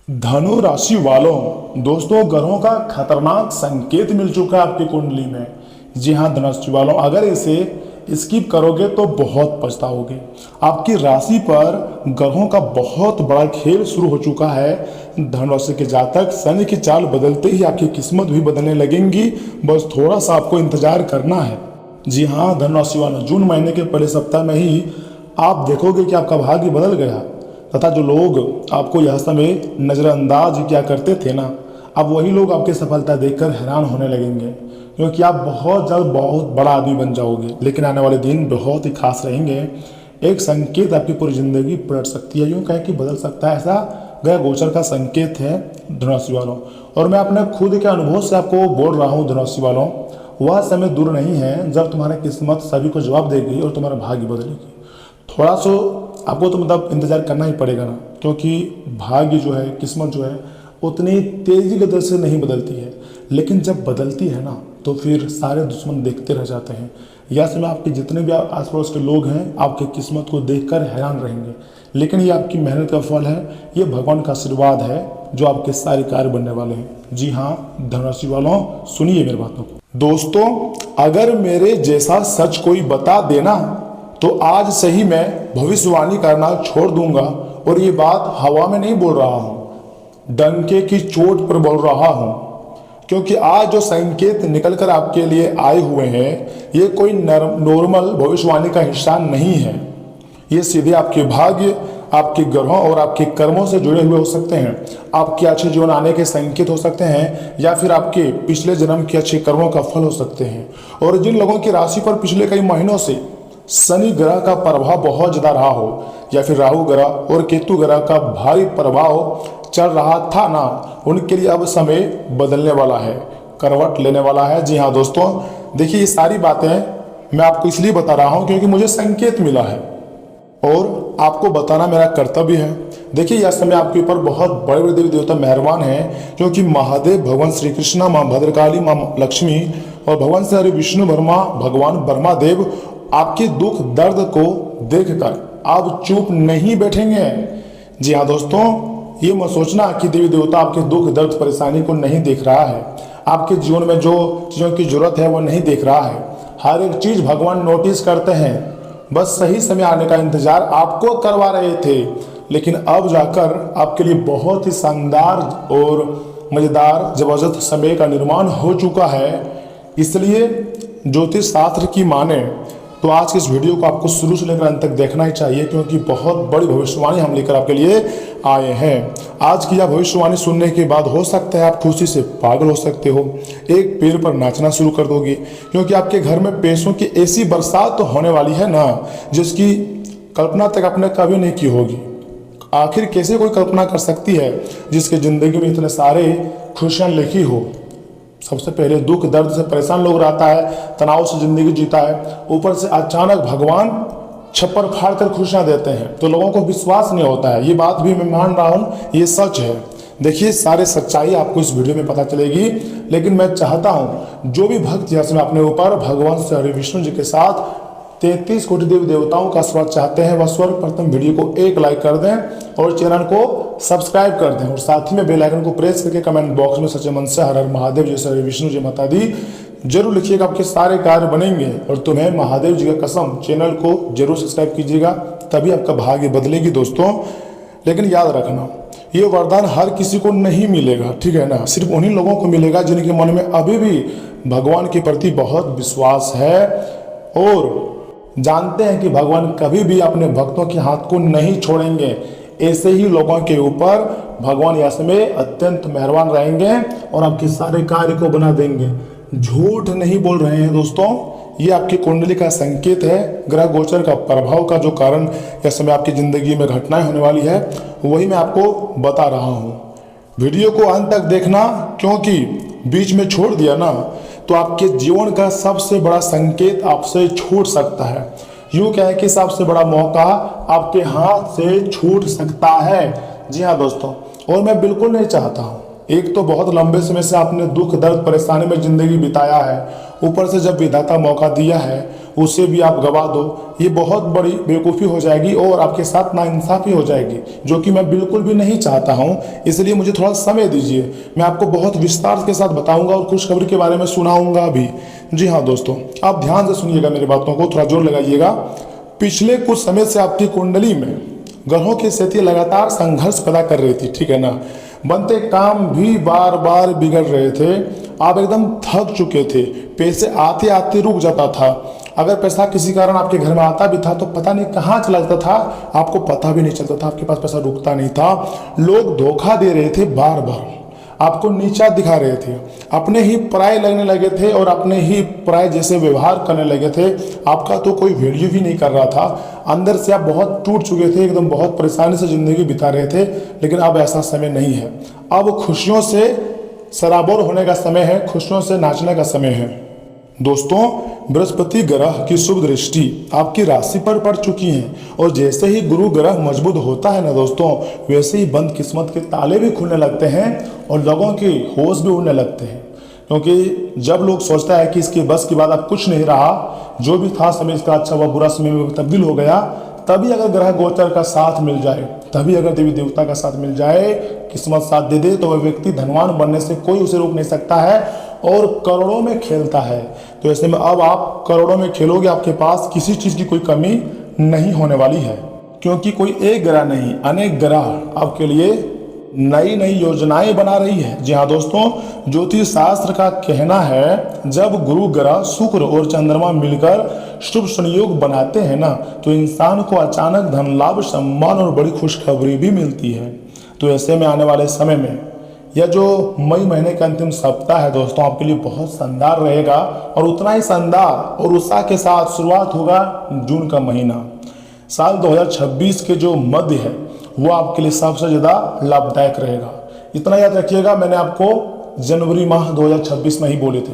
धनु राशि वालों, दोस्तों ग्रहों का खतरनाक संकेत मिल चुका है आपकी कुंडली में। जी हाँ धनु राशि वालों, अगर इसे स्किप करोगे तो बहुत पछताओगे। आपकी राशि पर ग्रहों का बहुत बड़ा खेल शुरू हो चुका है। धनु राशि के जातक शनि की चाल बदलते ही आपकी किस्मत भी बदलने लगेंगी, बस थोड़ा सा आपको इंतजार करना है। जी हाँ धनु राशि वालों, जून महीने के पहले सप्ताह में ही आप देखोगे कि आपका भाग्य बदल गया, तथा जो लोग आपको यह समय नज़रअंदाज किया करते थे ना, अब वही लोग आपकी सफलता देखकर हैरान होने लगेंगे, क्योंकि आप बहुत जल्द बहुत बड़ा आदमी बन जाओगे। लेकिन आने वाले दिन बहुत ही खास रहेंगे। एक संकेत आपकी पूरी जिंदगी पलट सकती है, यूँ कहे कि बदल सकता है, ऐसा ग्रह गोचर का संकेत है धनु राशि वालों। और मैं अपने खुद के अनुभव से आपको बोल रहा हूँ धनु राशि वालों, वह समय दूर नहीं है जब तुम्हारी किस्मत सभी को जवाब देगी और तुम्हारा भाग्य बदलेगी। थोड़ा सा आपको तो मतलब इंतजार करना ही पड़ेगा ना, क्योंकि भाग्य जो है, किस्मत जो है, उतनी तेजी की गति से नहीं बदलती है। लेकिन जब बदलती है ना, तो फिर सारे दुश्मन देखते रह जाते हैं। यह समय आपके जितने भी आस पड़ोस के लोग हैं आपकी किस्मत को देखकर हैरान रहेंगे। लेकिन ये आपकी मेहनत का फल है, ये भगवान का आशीर्वाद है जो आपके सारे कार्य बनने वाले हैं। जी हाँ धनु राशि वालों, सुनिए मेरी बातों को। दोस्तों, अगर मेरे जैसा सच कोई बता देना तो आज से ही मैं भविष्यवाणी करना छोड़ दूंगा। और ये बात हवा में नहीं बोल रहा हूँ, डंके की चोट पर बोल रहा हूँ, क्योंकि आज जो संकेत निकल कर आपके लिए आए हुए हैं ये कोई नॉर्मल भविष्यवाणी का हिस्सा नहीं है। ये सीधे आपके भाग्य, आपके ग्रहों और आपके कर्मों से जुड़े हुए हो सकते हैं। आपके अच्छे जीवन आने के संकेत हो सकते हैं, या फिर आपके पिछले जन्म के अच्छे कर्मों का फल हो सकते हैं। और जिन लोगों की राशि पर पिछले कई महीनों से शनि ग्रह का प्रभाव बहुत ज्यादा रहा हो, या फिर राहु ग्रह और केतु ग्रह का भारी प्रभाव चल रहा था ना, उनके लिए अब समय बदलने वाला है, करवट लेने वाला है। जी हाँ दोस्तों, देखिए ये सारी बातें मैं आपको इसलिए बता रहा हूँ क्योंकि मुझे संकेत मिला है और आपको बताना मेरा कर्तव्य है। देखिए यह समय आपके ऊपर बहुत बड़े बड़े देवी देवता मेहरबान हैं, क्योंकि महादेव, भगवान श्री कृष्णा, माँ भद्रकाली, माँ लक्ष्मी और भगवान श्री हरि विष्णु भगवान ब्रह्मा देव आपके दुख दर्द को देखकर आप चुप नहीं बैठेंगे। जी हाँ दोस्तों, ये मत सोचना कि देवी देवता आपके दुख दर्द परेशानी को नहीं देख रहा है, आपके जीवन में जो चीज़ों की जरूरत है वो नहीं देख रहा है। हर एक चीज़ भगवान नोटिस करते हैं, बस सही समय आने का इंतजार आपको करवा रहे थे। लेकिन अब जाकर आपके लिए बहुत ही शानदार और मज़ेदार जबरदस्त समय का निर्माण हो चुका है। इसलिए ज्योतिष शास्त्र की माने तो आज के इस वीडियो को आपको शुरू से लेकर अंत तक देखना ही चाहिए, क्योंकि बहुत बड़ी भविष्यवाणी हम लेकर आपके लिए आए हैं। आज की यह भविष्यवाणी सुनने के बाद हो सकता है आप खुशी से पागल हो सकते हो, एक पैर पर नाचना शुरू कर दोगे, क्योंकि आपके घर में पैसों की ऐसी बरसात तो होने वाली है ना, जिसकी कल्पना तक आपने कभी नहीं की होगी। आखिर कैसे कोई कल्पना कर सकती है जिसके जिंदगी में इतने सारे खुशियाँ लिखी हो। सबसे पहले दुख दर्द से परेशान लोग रहता है, तनाव से जिंदगी जीता है, ऊपर से अचानक भगवान छप्पर फाड़ कर खुशियां देते हैं तो लोगों को विश्वास नहीं होता है। ये बात भी मैं मान रहा हूँ, ये सच है। देखिए सारे सच्चाई आपको इस वीडियो में पता चलेगी। लेकिन मैं चाहता हूँ जो भी भक्त यह समय अपने ऊपर भगवान श्री हरि विष्णु जी के साथ 33 कोटि देवी देवताओं का आशीर्वाद चाहते हैं, वह सर्वप्रथम वीडियो को एक लाइक कर दें और चैनल को सब्सक्राइब कर दें, और साथ ही में बेल आइकन को प्रेस करके कमेंट बॉक्स में सच्चे मन से हर हर महादेव जय श्री विष्णु जी माता दी जरूर लिखिएगा। आपके सारे कार्य बनेंगे और तुम्हें महादेव जी का कसम। चैनल को जरूर सब्सक्राइब कीजिएगा, तभी आपका भाग्य बदलेगी दोस्तों। लेकिन याद रखना, ये वरदान हर किसी को नहीं मिलेगा, ठीक है ना, सिर्फ उन्हीं लोगों को मिलेगा जिनके मन में अभी भी भगवान के प्रति बहुत विश्वास है और जानते हैं कि भगवान कभी भी अपने भक्तों के हाथ को नहीं छोड़ेंगे। ऐसे ही लोगों के ऊपर भगवान यह समय अत्यंत मेहरबान रहेंगे और आपके सारे कार्य को बना देंगे। झूठ नहीं बोल रहे हैं दोस्तों, ये आपकी कुंडली का संकेत है। ग्रह गोचर का प्रभाव का जो कारण यह समय आपकी जिंदगी में घटनाएं होने वाली है वही मैं आपको बता रहा हूँ। वीडियो को अंत तक देखना, क्योंकि बीच में छोड़ दिया ना तो आपके जीवन का सबसे बड़ा संकेत आपसे छूट सकता है। यूँ कहें कि सबसे बड़ा मौका आपके हाथ से छूट सकता है। जी हाँ दोस्तों, और मैं बिल्कुल नहीं चाहता हूँ, एक तो बहुत लंबे समय से आपने दुख दर्द परेशानी में जिंदगी बिताया है, ऊपर से जब विधाता मौका दिया है उसे भी आप गवा दो, ये बहुत बड़ी बेवकूफ़ी हो जाएगी और आपके साथ नाइंसाफ़ी हो जाएगी, जो कि मैं बिल्कुल भी नहीं चाहता हूँ। इसलिए मुझे थोड़ा समय दीजिए, मैं आपको बहुत विस्तार के साथ बताऊँगा और खुशखबरी के बारे में सुनाऊँगा भी। जी हाँ दोस्तों, आप ध्यान से सुनिएगा मेरी बातों को, थोड़ा जोर लगाइएगा। पिछले कुछ समय से आपकी कुंडली में ग्रहों की स्थिति लगातार संघर्ष पैदा कर रही थी, ठीक है ना। बनते काम भी बार बार बिगड़ रहे थे, आप एकदम थक चुके थे, पैसे आते आते रुक जाता था। अगर पैसा किसी कारण आपके घर में आता भी था तो पता नहीं कहाँ चला जाता था, आपको पता भी नहीं चलता था, आपके पास पैसा रुकता नहीं था। लोग धोखा दे रहे थे, बार बार आपको नीचा दिखा रहे थे, अपने ही पराये लगने लगे थे और अपने ही पराये जैसे व्यवहार करने लगे थे। आपका तो कोई वैल्यू भी नहीं कर रहा था, अंदर से आप बहुत टूट चुके थे, एकदम बहुत परेशानी से ज़िंदगी बिता रहे थे। लेकिन अब ऐसा समय नहीं है, अब खुशियों से सराबोर होने का समय है, खुशियों से नाचने का समय है। दोस्तों, बृहस्पति ग्रह की शुभ दृष्टि आपकी राशि पर पड़ चुकी है और जैसे ही गुरु ग्रह मजबूत होता है ना दोस्तों, वैसे ही बंद किस्मत के ताले भी खुलने लगते हैं और लोगों की होश भी उड़ने लगते हैं। क्योंकि जब लोग सोचता है कि इसकी बस की बात अब कुछ नहीं रहा, जो भी था समय इसका अच्छा हुआ बुरा समय में तब्दील हो गया, तभी अगर ग्रह गोचर का साथ मिल जाए, तभी अगर देवी देवता का साथ मिल जाए, किस्मत साथ दे दे, तो वह व्यक्ति धनवान बनने से कोई उसे रोक नहीं सकता है और करोड़ों में खेलता है। तो ऐसे में अब आप करोड़ों में खेलोगे, आपके पास किसी चीज़ की कोई कमी नहीं होने वाली है, क्योंकि कोई एक ग्रह नहीं, अनेक ग्रह आपके लिए नई नई योजनाएं बना रही है। जी हाँ दोस्तों, ज्योतिष शास्त्र का कहना है जब गुरु ग्रह शुक्र और चंद्रमा मिलकर शुभ संयोग बनाते हैं ना, तो इंसान को अचानक धन लाभ, सम्मान और बड़ी खुशखबरी भी मिलती है। तो ऐसे में आने वाले समय में यह जो मई महीने का अंतिम सप्ताह है दोस्तों, आपके लिए बहुत शानदार रहेगा और उतना ही शानदार और उत्साह के साथ शुरुआत होगा जून का महीना। साल 2026 के जो मध्य है वो आपके लिए सबसे ज़्यादा लाभदायक रहेगा। इतना याद रखिएगा, मैंने आपको जनवरी माह 2026 में ही बोले थे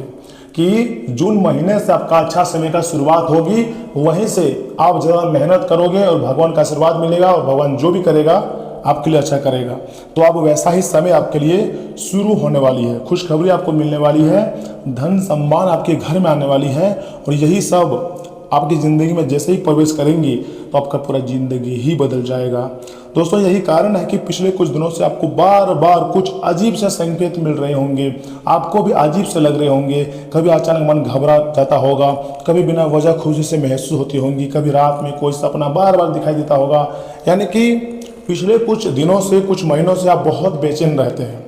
कि जून महीने से आपका अच्छा समय का शुरुआत होगी, वहीं से आप ज़्यादा मेहनत करोगे और भगवान का आशीर्वाद मिलेगा और भगवान जो भी करेगा आपके लिए अच्छा करेगा। तो अब वैसा ही समय आपके लिए शुरू होने वाली है, खुशखबरी आपको मिलने वाली है, धन सम्मान आपके घर में आने वाली है और यही सब आपकी ज़िंदगी में जैसे ही प्रवेश करेंगी तो आपका पूरा ज़िंदगी ही बदल जाएगा। दोस्तों, यही कारण है कि पिछले कुछ दिनों से आपको बार बार कुछ अजीब से संकेत मिल रहे होंगे, आपको भी अजीब से लग रहे होंगे। कभी अचानक मन घबरा जाता होगा, कभी बिना वजह खुशी से महसूस होती होंगी, कभी रात में कोई सपना बार बार दिखाई देता होगा। यानी कि पिछले कुछ दिनों से, कुछ महीनों से आप बहुत बेचैन रहते हैं,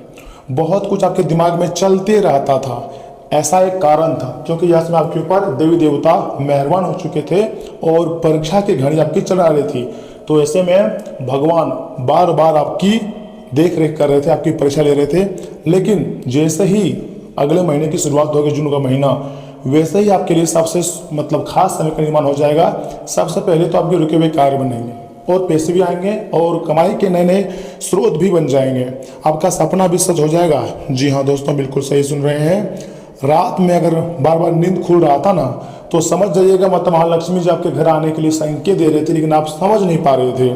बहुत कुछ आपके दिमाग में चलते रहता था। ऐसा एक कारण था क्योंकि यह समय आपके ऊपर देवी देवता मेहरबान हो चुके थे और परीक्षा की घड़ी आपकी चल रही थी। तो ऐसे में भगवान बार बार आपकी देख रेख कर रहे थे, आपकी परीक्षा ले रहे थे। लेकिन जैसे ही अगले महीने की शुरुआत होगी, जून का महीना, वैसे ही आपके लिए सबसे खास समय का निर्माण हो जाएगा। सबसे पहले तो आपके रुके हुए कार्य बनेंगे और पैसे भी आएंगे और कमाई के नए नए स्रोत भी बन जाएंगे। आपका सपना भी सच हो जाएगा। जी हाँ दोस्तों, बिल्कुल सही सुन रहे हैं। रात में अगर बार बार नींद खुल रहा था ना, तो समझ जाइएगा महालक्ष्मी जी आपके घर आने के लिए संकेत दे रहे थे, लेकिन आप समझ नहीं पा रहे थे।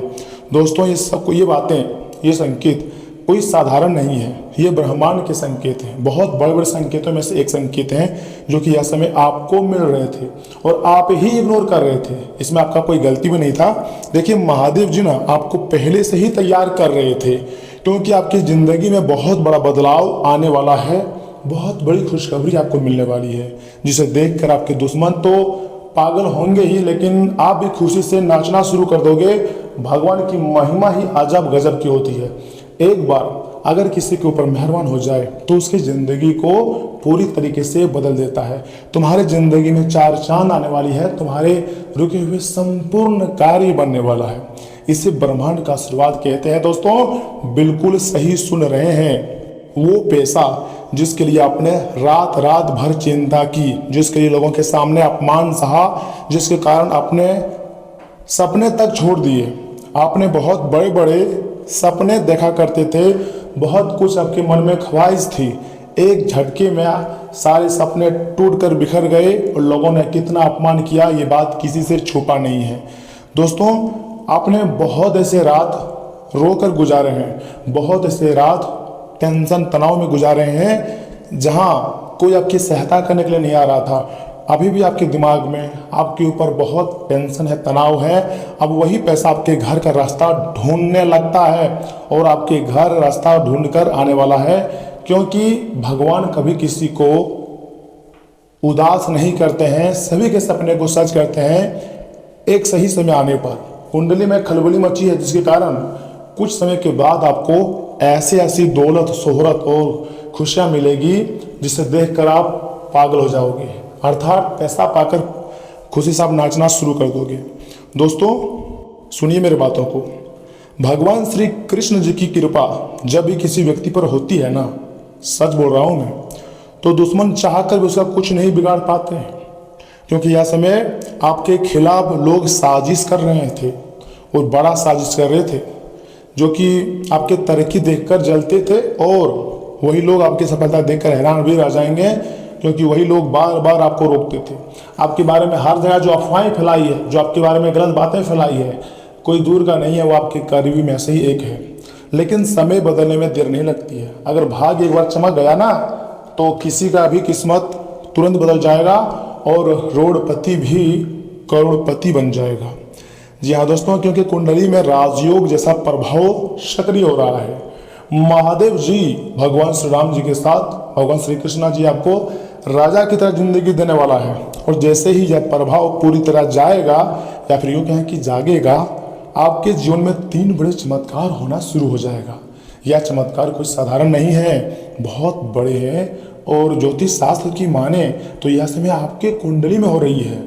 दोस्तों, ये बातें, ये संकेत कोई साधारण नहीं है, ये ब्रह्मांड के संकेत हैं। बहुत बड़े बड़े संकेतों में से एक संकेत हैं जो कि यह समय आपको मिल रहे थे और आप ही इग्नोर कर रहे थे। इसमें आपका कोई गलती भी नहीं था। देखिए, महादेव जी ना आपको पहले से ही तैयार कर रहे थे, क्योंकि आपकी ज़िंदगी में बहुत बड़ा बदलाव आने वाला है, बहुत बड़ी खुशखबरी आपको मिलने वाली है, जिसे देखकर आपके दुश्मन तो पागल होंगे ही, लेकिन आप भी खुशी से नाचना शुरू कर दोगे। भगवान की महिमा ही अजब गजब की होती है। एक बार अगर किसी के ऊपर मेहरबान हो जाए तो उसकी ज़िंदगी को पूरी तरीके से बदल देता है। तुम्हारे ज़िंदगी में चार चांद आने वाली है, तुम्हारे रुके हुए संपूर्ण कार्य बनने वाला है। इसे ब्रह्मांड का आशीर्वाद कहते हैं। दोस्तों, बिल्कुल सही सुन रहे हैं। वो पैसा जिसके लिए आपने रात रात भर चिंता की, जिसके लिए लोगों के सामने अपमान सहा, जिसके कारण आपने सपने तक छोड़ दिए, आपने बहुत बड़े बड़े सपने देखा करते थे, बहुत कुछ आपके मन में ख्वाहिश थी, एक झटके में सारे सपने टूटकर बिखर गए और लोगों ने कितना अपमान किया, ये बात किसी से छुपा नहीं है। दोस्तों, आपने बहुत ऐसे रात रोकर गुजारे हैं, बहुत ऐसे रात टेंशन तनाव में गुजारे हैं, जहां कोई आपकी सहायता करने के लिए नहीं आ रहा था, अभी भी आपके दिमाग में आपके ऊपर बहुत टेंशन है, तनाव है। अब वही पैसा आपके घर का रास्ता ढूंढने लगता है और आपके घर रास्ता ढूंढकर आने वाला है, क्योंकि भगवान कभी किसी को उदास नहीं करते हैं, सभी के सपने को सच करते हैं एक सही समय आने पर। कुंडली में खलबली मची है, जिसके कारण कुछ समय के बाद आपको ऐसी ऐसी दौलत, शोहरत और खुशियां मिलेगी जिसे देखकर आप पागल हो जाओगे, अर्थात पैसा पाकर खुशी से आप नाचना शुरू कर दोगे। दोस्तों सुनिए मेरी बातों को। भगवान श्री कृष्ण जी की कृपा जब भी किसी व्यक्ति पर होती है ना, सच बोल रहा हूं मैं, तो दुश्मन चाहकर भी उसका कुछ नहीं बिगाड़ पाते हैं, क्योंकि यह समय आपके खिलाफ लोग साजिश कर रहे थे और बड़ा साजिश कर रहे थे, जो कि आपके तरक्की देखकर जलते थे, और वही लोग आपकी सफलता देखकर हैरान भी रह जाएंगे, क्योंकि वही लोग बार बार आपको रोकते थे। आपके बारे में हर जगह जो अफवाहें फैलाई है, जो आपके बारे में गलत बातें फैलाई है, कोई दूर का नहीं है, वो आपके करीबी में से ही एक है। लेकिन समय बदलने में देर नहीं लगती है। अगर भाग्य एक बार चमक गया ना, तो किसी का भी किस्मत तुरंत बदल जाएगा और रोडपति भी करोड़पति बन जाएगा। जी हाँ दोस्तों, क्योंकि कुंडली में राजयोग जैसा प्रभाव सक्रिय हो रहा है। महादेव जी भगवान श्री राम जी के साथ भगवान श्री कृष्णा जी आपको राजा की तरह जिंदगी देने वाला है, और जैसे ही यह प्रभाव पूरी तरह जाएगा, या फिर यूँ कहें कि जागेगा, आपके जीवन में 3 बड़े चमत्कार होना शुरू हो जाएगा। यह चमत्कार कोई साधारण नहीं है, बहुत बड़े हैं, और ज्योतिष शास्त्र की माने तो यह समय आपके कुंडली में हो रही है।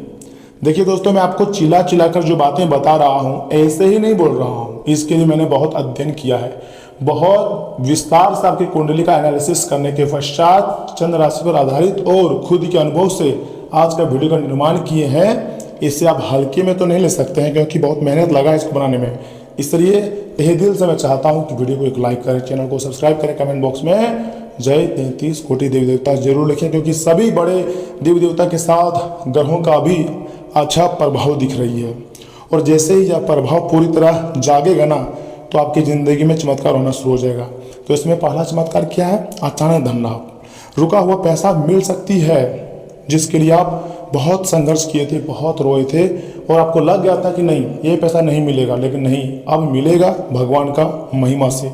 देखिए दोस्तों, मैं आपको चिल्ला चिल्लाकर जो बातें बता रहा हूँ ऐसे ही नहीं बोल रहा हूँ, इसके लिए मैंने बहुत अध्ययन किया है। बहुत विस्तार से आपकी कुंडली का एनालिसिस करने के पश्चात चंद्र राशि पर आधारित और खुद के अनुभव से आज का वीडियो का निर्माण किए हैं। इसे आप हल्के में तो नहीं ले सकते हैं, क्योंकि बहुत मेहनत लगा है इसको बनाने में। इसलिए तहे दिल से मैं चाहता हूं कि वीडियो को एक लाइक करें, चैनल को सब्सक्राइब करें, कमेंट बॉक्स में जय 33 कोटि देवी देवता जरूर लिखें, क्योंकि सभी बड़े देवी देवता के साथ ग्रहों का भी अच्छा प्रभाव दिख रही है। और जैसे ही यह प्रभाव पूरी तरह जागेगा ना, तो आपकी ज़िंदगी में चमत्कार होना शुरू हो जाएगा। तो इसमें पहला चमत्कार क्या है? अचानक धन लाभ। रुका हुआ पैसा मिल सकती है, जिसके लिए आप बहुत संघर्ष किए थे, बहुत रोए थे, और आपको लग गया था कि नहीं ये पैसा नहीं मिलेगा, लेकिन नहीं, अब मिलेगा भगवान का महिमा से।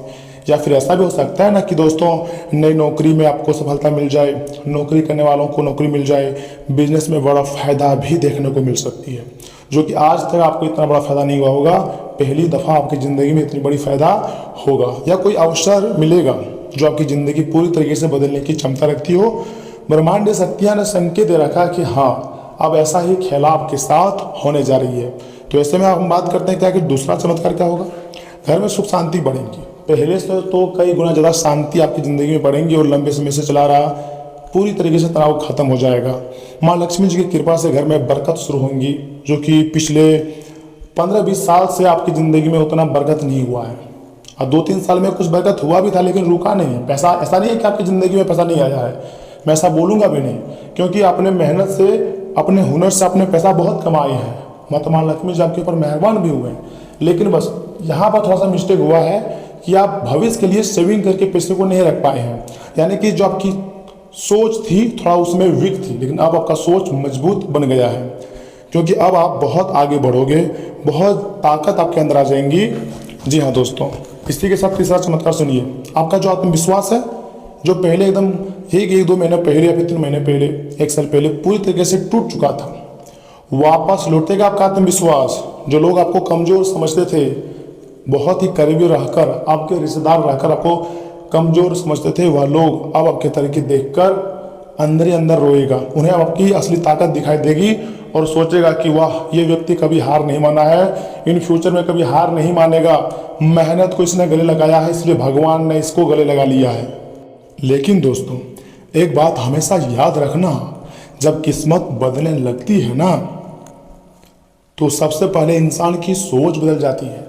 या फिर ऐसा भी हो सकता है ना कि दोस्तों नई नौकरी में आपको सफलता मिल जाए, नौकरी करने वालों को नौकरी मिल जाए, बिजनेस में बड़ा फायदा भी देखने को मिल सकती है, जो कि आज तक आपको इतना बड़ा फायदा नहीं हुआ होगा। पहली दफ़ा आपकी ज़िंदगी में इतनी बड़ी फायदा होगा, या कोई अवसर मिलेगा जो आपकी ज़िंदगी पूरी तरीके से बदलने की क्षमता रखती हो। ब्रह्मांडीय शक्तियाँ ने संकेत दे रखा कि हाँ, अब ऐसा ही खेला आपके साथ होने जा रही है। तो ऐसे में हम बात करते हैं क्या कि दूसरा चमत्कार क्या होगा? घर में सुख शांति बढ़ेगी। पहले से तो कई गुना ज़्यादा शांति आपकी ज़िंदगी में बढ़ेंगी, और लंबे समय से चला रहा पूरी तरीके से तनाव खत्म हो जाएगा। माँ लक्ष्मी जी की कृपा से घर में बरकत शुरू होंगी, जो कि पिछले 15-20 साल से आपकी ज़िंदगी में उतना बरकत नहीं हुआ है। और 2-3 साल में कुछ बरकत हुआ भी था, लेकिन रुका नहीं है। पैसा ऐसा नहीं है कि आपकी ज़िंदगी में पैसा नहीं आया है, मैं ऐसा बोलूँगा भी नहीं, क्योंकि आपने मेहनत से, अपने हुनर से आपने पैसा बहुत कमाए हैं। माता लक्ष्मी जी आपके ऊपर मेहरबान भी हुए हैं। लेकिन बस यहाँ पर थोड़ा सा मिस्टेक हुआ है कि आप भविष्य के लिए सेविंग करके पैसे को नहीं रख पाए हैं। यानी कि जो आपकी सोच थी थोड़ा उसमें वीक थी, लेकिन अब आपका सोच मजबूत बन गया है, क्योंकि अब आप बहुत आगे बढ़ोगे, बहुत ताकत आपके अंदर आ जाएंगी। जी हाँ दोस्तों, इसी के साथ तीसरा चमत्कार सुनिए। आपका जो आत्मविश्वास है, जो पहले एकदम 1-2 महीने पहले या फिर 3 महीने पहले, 1 साल पहले पूरी तरीके से टूट चुका था, वापस लौटेगा आपका आत्मविश्वास। जो लोग आपको कमज़ोर समझते थे, बहुत ही करीबी रहकर, आपके रिश्तेदार रहकर आपको कमज़ोर समझते थे, वह लोग अब आपके तरीके देखकर अंदर ही अंदर रोएगा। उन्हें आपकी असली ताकत दिखाई देगी और सोचेगा कि वाह, ये व्यक्ति कभी हार नहीं माना है, इन फ्यूचर में कभी हार नहीं मानेगा। मेहनत को इसने गले लगाया है, इसलिए भगवान ने इसको गले लगा लिया है। लेकिन दोस्तों एक बात हमेशा याद रखना, जब किस्मत बदलने लगती है ना, तो सबसे पहले इंसान की सोच बदल जाती है,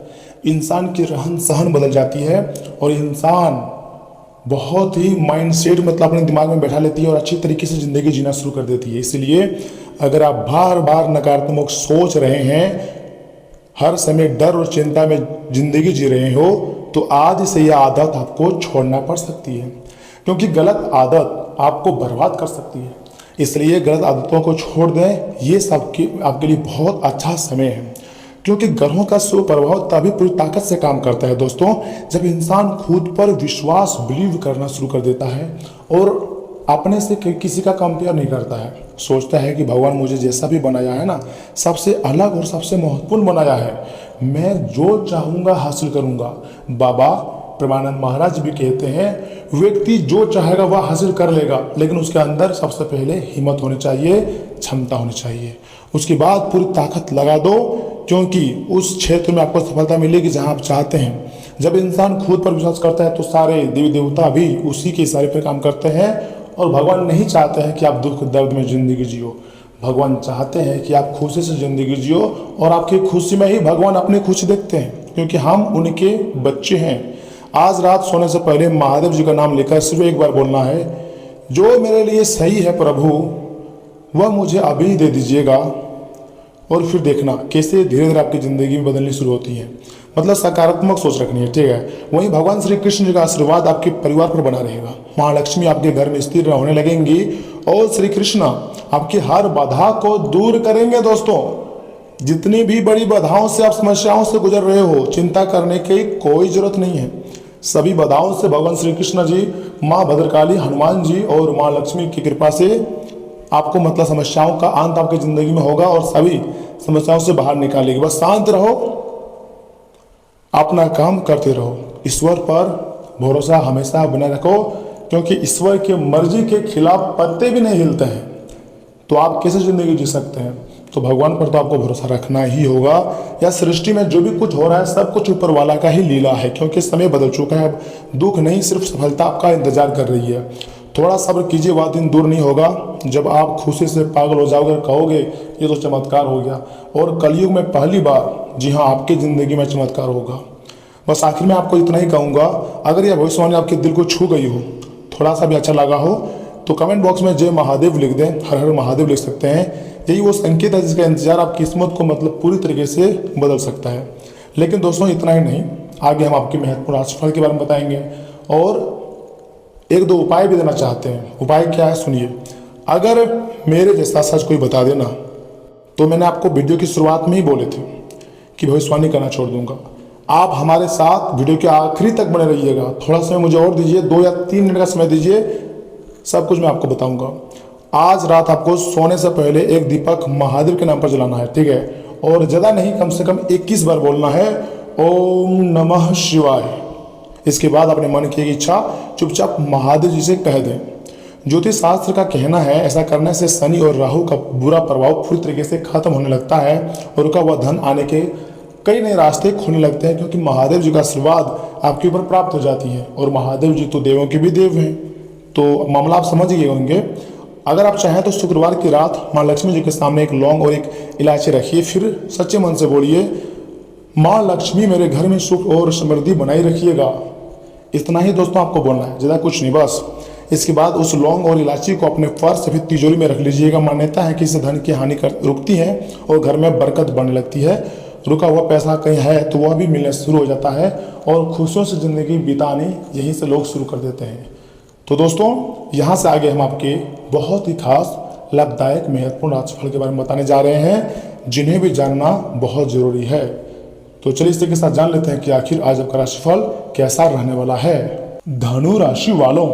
इंसान की रहन सहन बदल जाती है, और इंसान बहुत ही माइंडसेट मतलब अपने दिमाग में बैठा लेती है और अच्छी तरीके से ज़िंदगी जीना शुरू कर देती है। इसलिए अगर आप बार बार नकारात्मक सोच रहे हैं, हर समय डर और चिंता में ज़िंदगी जी रहे हो, तो आज से यह आदत आपको छोड़ना पड़ सकती है, क्योंकि गलत आदत आपको बर्बाद कर सकती है। इसलिए गलत आदतों को छोड़ दें। ये सबके आपके लिए बहुत अच्छा समय है, क्योंकि ग्रहों का शुभ प्रभाव तभी पूरी ताकत से काम करता है दोस्तों, जब इंसान खुद पर विश्वास बिलीव करना शुरू कर देता है और अपने से किसी का कंपेयर नहीं करता है। सोचता है कि भगवान मुझे जैसा भी बनाया है ना, सबसे अलग और सबसे महत्वपूर्ण बनाया है, मैं जो चाहूँगा हासिल करूँगा। बाबा प्रेमानंद महाराज भी कहते हैं, व्यक्ति जो चाहेगा वह हासिल कर लेगा, लेकिन उसके अंदर सबसे पहले हिम्मत होनी चाहिए, क्षमता होनी चाहिए। उसके बाद पूरी ताकत लगा दो, क्योंकि उस क्षेत्र में आपको सफलता मिलेगी जहां आप चाहते हैं। जब इंसान खुद पर विश्वास करता है तो सारे देवी देवता भी उसी के इशारे पर काम करते हैं। और भगवान नहीं चाहते हैं कि आप दुख दर्द में जिंदगी जियो, भगवान चाहते हैं कि आप खुशी से जिंदगी जियो, और आपकी खुशी में ही भगवान अपनी खुशी देखते हैं, क्योंकि हम उनके बच्चे हैं। आज रात सोने से पहले महादेव जी का नाम लेकर सिर्फ एक बार बोलना है, जो मेरे लिए सही है प्रभु वह मुझे अभी दे दीजिएगा। और फिर देखना कैसे धीरे धीरे आपकी ज़िंदगी में बदलनी शुरू होती है। मतलब सकारात्मक सोच रखनी है, ठीक है। वहीं भगवान श्री कृष्ण जी का आशीर्वाद आपके परिवार पर बना रहेगा। महालक्ष्मी आपके घर में स्थिर होने लगेंगी और श्री कृष्ण आपकी हर बाधा को दूर करेंगे। दोस्तों, जितनी भी बड़ी बाधाओं से आप समस्याओं से गुजर रहे हो, चिंता करने की कोई जरूरत नहीं है। सभी बाधाओं से भगवान श्री कृष्ण जी, माँ भद्रकाली, हनुमान जी और माँ लक्ष्मी की कृपा से आपको मतलब समस्याओं का अंत आपकी जिंदगी में होगा और सभी समस्याओं से बाहर निकालेगी। बस शांत रहो, अपना काम करते रहो, ईश्वर पर भरोसा हमेशा बने रखो, क्योंकि ईश्वर की मर्जी के खिलाफ पत्ते भी नहीं हिलते हैं। तो आप कैसे जिंदगी जी सकते हैं? तो भगवान पर तो आपको भरोसा रखना ही होगा। या सृष्टि में जो भी कुछ हो रहा है सब कुछ ऊपर वाला का ही लीला है, क्योंकि समय बदल चुका है। अब दुख नहीं, सिर्फ सफलता आपका इंतजार कर रही है। थोड़ा सब्र कीजिए, वह दिन दूर नहीं होगा जब आप खुशी से पागल हो जाओगे, कहोगे ये तो चमत्कार हो गया। और कलयुग में पहली बार, जी हाँ, आपकी ज़िंदगी में चमत्कार होगा। बस आखिर में आपको इतना ही कहूँगा, अगर यह भविष्यवाणी आपके दिल को छू गई हो, थोड़ा सा भी अच्छा लगा हो, तो कमेंट बॉक्स में जय महादेव लिख दें, हर हर महादेव लिख सकते हैं। यही वो संकेत है जिसका इंतजार आपकी किस्मत को मतलब पूरी तरीके से बदल सकता है। लेकिन दोस्तों इतना ही नहीं, आगे हम आपके महत्वपूर्ण राशिफल के बारे में बताएंगे और एक दो उपाय भी देना चाहते हैं। उपाय क्या है सुनिए। अगर मेरे जैसा सच कोई बता देना, तो मैंने आपको वीडियो की शुरुआत में ही बोले थे कि भविष्यवाणी करना छोड़ दूंगा। आप हमारे साथ वीडियो के आखिरी तक बने रहिएगा। थोड़ा समय मुझे और दीजिए, 2 या 3 मिनट का समय दीजिए, सब कुछ मैं आपको बताऊंगा। आज रात आपको सोने से पहले एक दीपक महादेव के नाम पर जलाना है, ठीक है। और ज़्यादा नहीं, कम से कम 21 बार बोलना है, ओम नमः शिवाय। इसके बाद अपने मन की इच्छा चुपचाप महादेव जी से कह दें। ज्योतिष शास्त्र का कहना है ऐसा करने से शनि और राहु का बुरा प्रभाव पूरी तरीके से खत्म होने लगता है और रुका हुआ धन आने के कई नए रास्ते खुलने लगते हैं, क्योंकि महादेव जी का आशीर्वाद आपके ऊपर प्राप्त हो जाती है। और महादेव जी तो देवों के भी देव हैं, तो मामला आप समझ गए होंगे। अगर आप चाहें तो शुक्रवार की रात माँ लक्ष्मी जी के सामने एक लौंग और एक इलायची रखिए, फिर सच्चे मन से बोलिए, माँ लक्ष्मी मेरे घर में सुख और समृद्धि बनाई रखिएगा। इतना ही दोस्तों आपको बोलना है, ज़्यादा कुछ नहीं, बस। इसके बाद उस लौंग और इलायची को अपने पर्स फिर तिजोरी में रख लीजिएगा। मान्यता है कि इससे धन की हानि रुकती है और घर में बरकत बढ़ने लगती है। रुका हुआ पैसा कहीं है तो वह भी मिलना शुरू हो जाता है और खुशियों से ज़िंदगी बितानी यहीं से लोग शुरू कर देते हैं। तो दोस्तों, यहाँ से आगे हम आपके बहुत ही खास लाभदायक महत्वपूर्ण राशिफल के बारे में बताने जा रहे हैं, जिन्हें भी जानना बहुत ज़रूरी है। तो चलिए इसी के साथ जान लेते हैं कि आखिर आज आपका राशिफल कैसा रहने वाला है। धनु राशि वालों,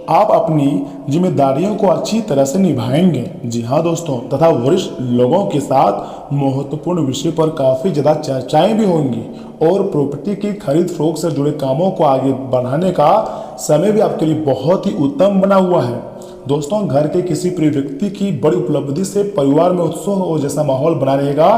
आप अपनी जिम्मेदारियों को अच्छी तरह से निभाएंगे। जी हाँ दोस्तों, तथा वरिष्ठ लोगों के साथ महत्वपूर्ण विषय पर काफ़ी ज़्यादा चर्चाएं भी होंगी और प्रॉपर्टी की खरीद फरोख्त से जुड़े कामों को आगे बढ़ाने का समय भी आपके लिए बहुत ही उत्तम बना हुआ है। दोस्तों, घर के किसी प्रिय व्यक्ति की बड़ी उपलब्धि से परिवार में उत्सव हो जैसा माहौल बना रहेगा,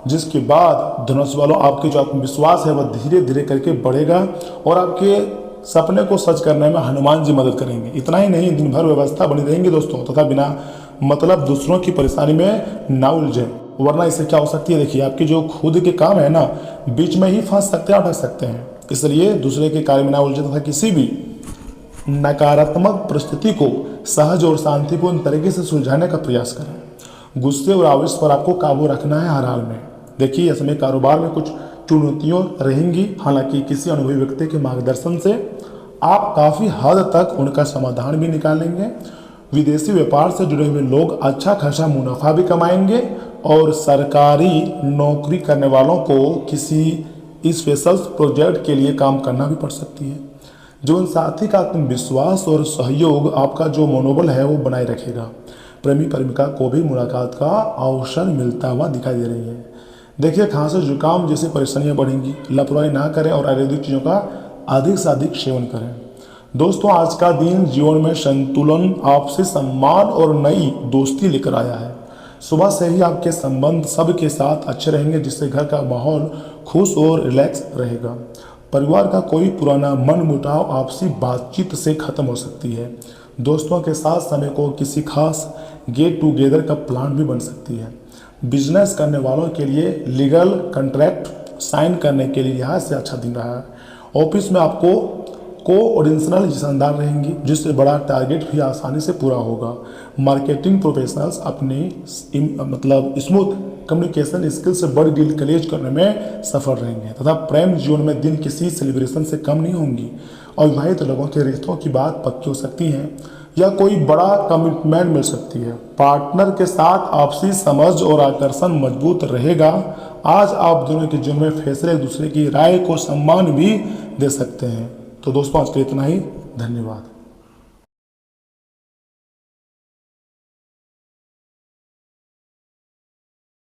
जिसके बाद धनुष वालों आपके जो आत्मविश्वास है वह धीरे धीरे करके बढ़ेगा और आपके सपने को सच करने में हनुमान जी मदद करेंगे। इतना ही नहीं, दिन भर व्यवस्था बनी रहेंगी दोस्तों, तथा बिना मतलब दूसरों की परेशानी में ना उलझे, वरना इससे क्या हो सकती है, देखिए आपके जो खुद के काम है ना, बीच में ही फंस सकते हैं, अटक सकते हैं। इसलिए दूसरे के कार्य में ना उलझे तथा किसी भी नकारात्मक परिस्थिति को सहज और शांतिपूर्ण तरीके से सुलझाने का प्रयास करें। गुस्से और आवेश पर आपको काबू रखना है हर हाल में। देखिए, इसमें कारोबार में कुछ चुनौतियाँ रहेंगी, हालांकि किसी अनुभवी व्यक्ति के मार्गदर्शन से आप काफ़ी हद तक उनका समाधान भी निकालेंगे। विदेशी व्यापार से जुड़े हुए लोग अच्छा खासा मुनाफा भी कमाएंगे और सरकारी नौकरी करने वालों को किसी स्पेशल प्रोजेक्ट के लिए काम करना भी पड़ सकती है। जीवन साथी का आत्मविश्वास और सहयोग आपका जो मनोबल है वो बनाए रखेगा। प्रेमी प्रेमिका को भी मुलाकात का अवसर मिलता हुआ दिखाई दे रही है। देखिए, खांसी जुकाम जैसी परेशानियां बढ़ेंगी। लापरवाही ना करें और आयुर्वेदिक चीज़ों का अधिक से अधिक सेवन करें। दोस्तों, आज का दिन जीवन में संतुलन, आपसी सम्मान और नई दोस्ती लेकर आया है। सुबह से ही आपके संबंध सबके साथ अच्छे रहेंगे, जिससे घर का माहौल खुश और रिलैक्स रहेगा। परिवार का कोई पुराना मन मुटाव आपसी बातचीत से खत्म हो सकती है। दोस्तों के साथ समय को किसी खास गेट टुगेदर का प्लान भी बन सकती है। बिजनेस करने वालों के लिए लीगल कॉन्ट्रैक्ट साइन करने के लिए यहाँ से अच्छा दिन रहा है। ऑफिस में आपको कोऑर्डिनेशनल शानदार रहेंगी, जिससे बड़ा टारगेट भी आसानी से पूरा होगा। मार्केटिंग प्रोफेशनल्स अपनी स्मूथ कम्युनिकेशन स्किल से बड़ी डील क्लोज करने में सफल रहेंगे तथा प्रेम जीवन में दिन किसी सेलिब्रेशन से कम नहीं होंगी। अविवाहित लोगों के रिश्तों की बात पक्की हो सकती है या कोई बड़ा कमिटमेंट मिल सकती है। पार्टनर के साथ आपसी समझ और आकर्षण मजबूत रहेगा। आज आप दोनों के जीवन में फैसले एक दूसरे की राय को सम्मान भी दे सकते हैं। तो दोस्तों, आज के लिए इतना ही। धन्यवाद।